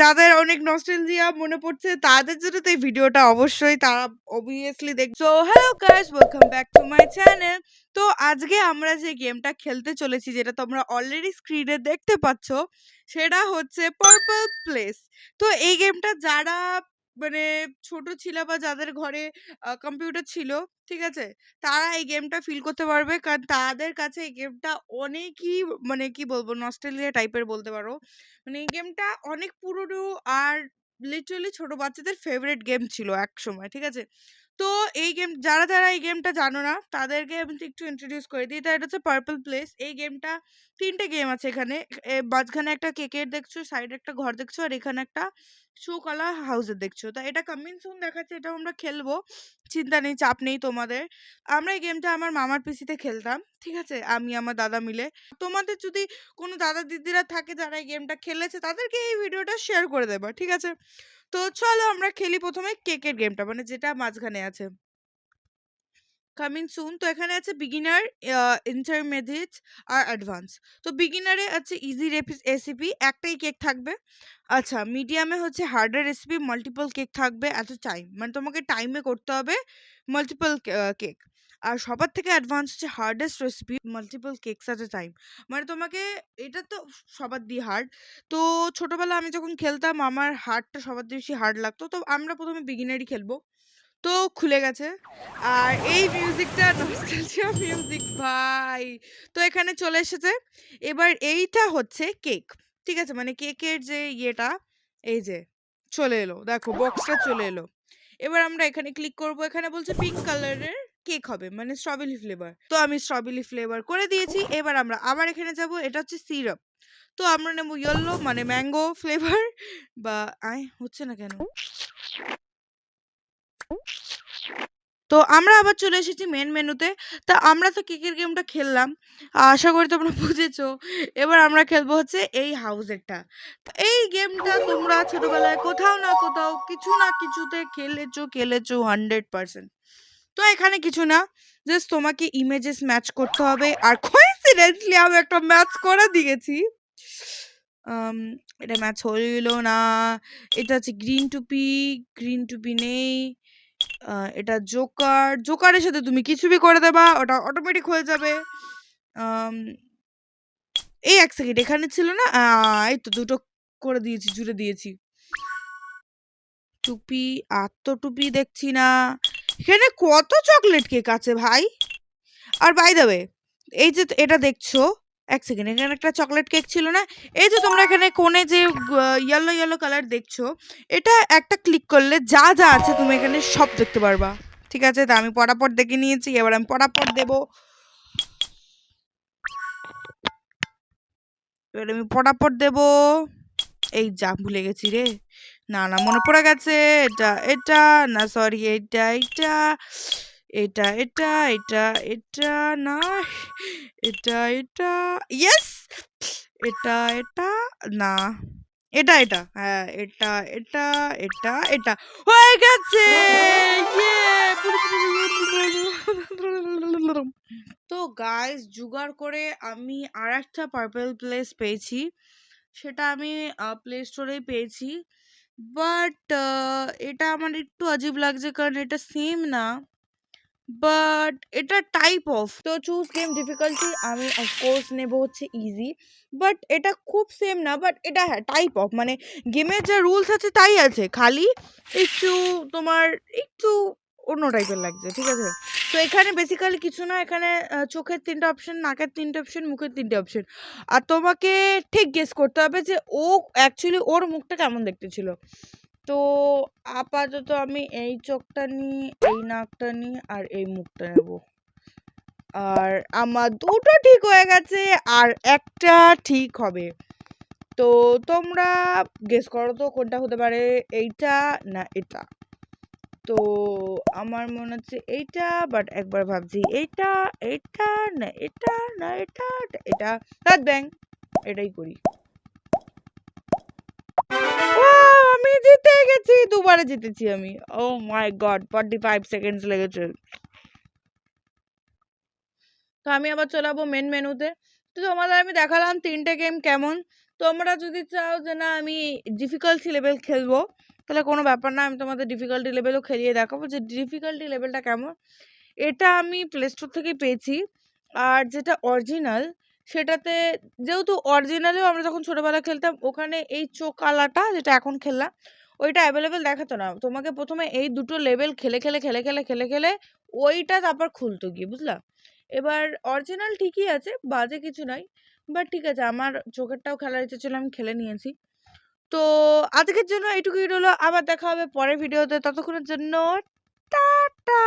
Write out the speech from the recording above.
যাদের অনেক নস্টালজিয়া মনে পড়ছে তাদের জন্য তো এই ভিডিওটা অবশ্যই তারা অবভিয়াসলি দেখছো। Hello guys, welcome back to my channel. তো আজকে আমরা যে গেমটা খেলতে চলেছি, যেটা তোমরা অলরেডি স্ক্রিনে দেখতে পাচ্ছ, সেটা হচ্ছে পার্পল প্লেস। তো এই গেমটা যারা মানে ছোট ছিল বা যাদের ঘরে কম্পিউটার ছিল, ঠিক আছে, তারা এই গেমটা ফিল করতে পারবে, কারণ তাদের কাছে এই গেমটা অনেকই মানে কি বলবো নস্টালজিয়া টাইপের বলতে পারো। মানে এই গেমটা অনেক পুরনো আর লিটারালি ছোট বাচ্চাদের ফেভারিট গেম ছিল এক সময়, ঠিক আছে। তো এই গেম যারা যারা এই গেমটা জানো না তাদেরকে আমি একটু ইন্ট্রোডিউস করে দিই। তো এটা হচ্ছে পার্পল প্লেস। এই গেমটা তিনটে গেম আছে এখানে। মাঝখানে একটা কেকের দেখছো, সাইডে একটা ঘর দেখছো, আর এখানে একটা শোকলা হাউসের দেখছো। তো এটা কামিং সুন দেখাচ্ছে, এটা আমরা খেলবো, চিন্তা নেই, চাপ নেই তোমাদের। আমরা এই গেমটা আমার মামার পিসিতে খেলতাম, ঠিক আছে, আমি আমার দাদা মিলে। তোমাদের যদি কোনো দাদা দিদিরা থাকে যারা এই গেমটা খেলেছে, তাদেরকে এই ভিডিওটা শেয়ার করে দেবা, ঠিক আছে। তো চলো আমরা খেলি প্রথমে কেকের গেমটা, মানে যেটা মাঝখানে আছে, কামিং সুন। তো এখানে আছে বিগিনার, ইন্টারমিডিয়েট আর অ্যাডভান্স। তো বিগিনারে আছে ইজি রেসিপি, একটাই কেক থাকবে। আচ্ছা, মিডিয়ামে হচ্ছে হার্ডার রেসিপি, মাল্টিপল কেক থাকবে এত টাইম, মানে তোমাকে টাইমে করতে হবে মাল্টিপল কেক। আর সবার থেকে অ্যাডভান্স হচ্ছে হার্ডেস্ট রেসিপি, মাল্টিপল কেকস এট এ টাইম। মানে তোমাকে, এটা তো সবার দিয়ে হার্ড। তো ছোটবেলা আমি যখন খেলতাম আমার হার্ডটা সবার দিয়ে বেশি হার্ড লাগতো, তো আমরা প্রথমে বিগিনারই খেলবো। তো খুলে গেছে। আর এই মিউজিকটা নস্টালজিয়া মিউজিক ভাই। তো এখানে চলে এসেছে। এবার এইটা হচ্ছে কেক, ঠিক আছে, মানে কেকের যে ইয়েটা, এই যে চলে এলো, দেখো বক্সটা চলে এলো। এবার আমরা এখানে ক্লিক করব, এখানে বলছে পিঙ্ক কালারের কেক হবে, মানে স্ট্রবেরি ফ্লেভার। তো আমি স্ট্রবেরি ফ্লেভার করে দিয়েছি। এবার আমরা আবার এখানে যাব, এটা হচ্ছে সিরাপ। তো আমরা নেবো ইয়েলো, মানে ম্যাঙ্গো ফ্লেভার। বা হচ্ছে না কেন। তো আমরা আবার চলে এসেছি মেন মেনুতে। তা আমরা তো কেকের গেমটা খেললাম, আশা করি তোমরা বুঝেছো। এবার আমরা খেলবো হচ্ছে এই হাউসেরটা। তো এই গেমটা তোমরা ছোটবেলায় কোথাও না কোথাও কিছু না কিছুতে খেলেছো খেলেছো 100%। তো এখানে কিছু না, জাস্ট তোমাকে ইমেজেস ম্যাচ করতে হবে। আর কোইন্সিডেন্টলি আমি একটা ম্যাচ করে দিয়েছি। আম, এটা ম্যাচ হইল না। এটা হচ্ছে গ্রিন টুপি, গ্রিন টুপি নেই। এটা জোকার, জোকারের সাথে তুমি কিছুবি করে দেবা, ওটা অটোমেটিক হয়ে যাবে। আম, এই এক সেকেন্ড, এখানে ছিল না, এই তো দুটো করে দিয়েছি, জুড়ে দিয়েছি। টুপি, আর তো টুপি দেখছি না। এখানে কত চকলেট কেক আছে ভাই। আর বাই দ্য ওয়ে, এই যে এটা দেখছো, এক সেকেন্ড, এখানে একটা চকলেট কেক ছিল না। এই যে তোমরা এখানে কোণে যে ইয়েলো ইয়েলো কালার দেখছো, এটা একটা ক্লিক করলে যা যা আছে তুমি এখানে সব দেখতে পারবা, ঠিক আছে। তা আমি পটাপট দেখে নিয়েছি, এবার আমি পটাপট দেবো। এবার আমি পটাপট দেবো। এই যা ভুলে গেছি রে। না না, মনে পড়ে গেছে। এটা এটা না, সরি, এটা এটা এটা এটা এটা এটা না, এটা এটা, ইয়েস, এটা এটা না, এটা এটা, হ্যাঁ, এটা এটা এটা এটা হয়ে গেছে। তো গাইস, জোগাড় করে আমি আর একটা পার্পল প্লেস পেয়েছি। সেটা আমি প্লে স্টোরেই পেয়েছি। বাট এটা আমার একটু আজীব লাগছে, কারণ এটা সেম না, বাট এটা টাইপ অফ। তো চুজ গেম ডিফিকাল্টি আমি অফকোর্স নেব হচ্ছে ইজি। বাট এটা খুব সেম না, বাট এটা হ্যাঁ টাইপ অফ, মানে গেমের যা রুলস আছে তাই আছে, খালি একটু তোমার একটু অন্য টাইপের লাগছে, ঠিক আছে। তো এখানে বেসিক্যালি কিছু না, এখানে চোখের 3টে অপশন, নাকের 3টে অপশন, মুখের 3টে অপশন। আর তোমাকে ঠিক গেস করতে হবে যে ও অ্যাকচুয়ালি ওর মুখটা কেমন দেখতে ছিল। তো আপাতত আমি এই চোখটা নিই, এই নাকটা নিই, আর এই মুখটা নেব। আর আমার দুটো ঠিক হয়ে গেছে, আর একটা ঠিক হবে। তো তোমরা গেস করো তো কোনটা হতে পারে, এইটা না এটা। তো আমার মনে হচ্ছে এইটা, বাট একবার ভাবছি এইটা, এটা না এটা, না এটা, এটা, ব্যাং, এটাই করি। আমি জিতে গেছি, দুবারে জিতেছি আমি। ও মাই গড, 45 সেকেন্ডস লেগেছে। তো আমি আবার চলে যাবো মেন মেনুতে। তো তোমাদের আমি দেখালাম তিনটে গেম কেমন। তোমরা যদি চাও যে না আমি ডিফিকাল্টি লেভেল খেলবো, তাহলে কোনো ব্যাপার না, আমি তোমাদের ডিফিকাল্টি লেভেলও খেলিয়ে দেখাবো যে ডিফিকাল্টি লেভেলটা কেমন। এটা আমি প্লে স্টোর থেকে পেয়েছি। আর যেটা অরিজিনাল, সেটাতে যেহেতু অরিজিনালেও আমরা যখন ছোটোবেলা খেলতাম ওখানে এই চোকালাটা যেটা এখন খেললাম ওইটা অ্যাভেলেবেল দেখাতো না। তোমাকে প্রথমে এই দুটো লেভেল খেলে খেলে খেলে খেলে খেলে খেলে ওইটা তারপর খুলতো গিয়ে, বুঝলা? এবার অরিজিনাল ঠিকই আছে, বাজে কিছু নাই, বাট ঠিক আছে, আমার চোখেরটাও খেলার ইচ্ছে ছিল, আমি খেলে নিয়েছি। তো আজকের জন্য এইটুকুই রইলো, আবার দেখা হবে পরের ভিডিওতে, ততক্ষণের জন্য টাটা।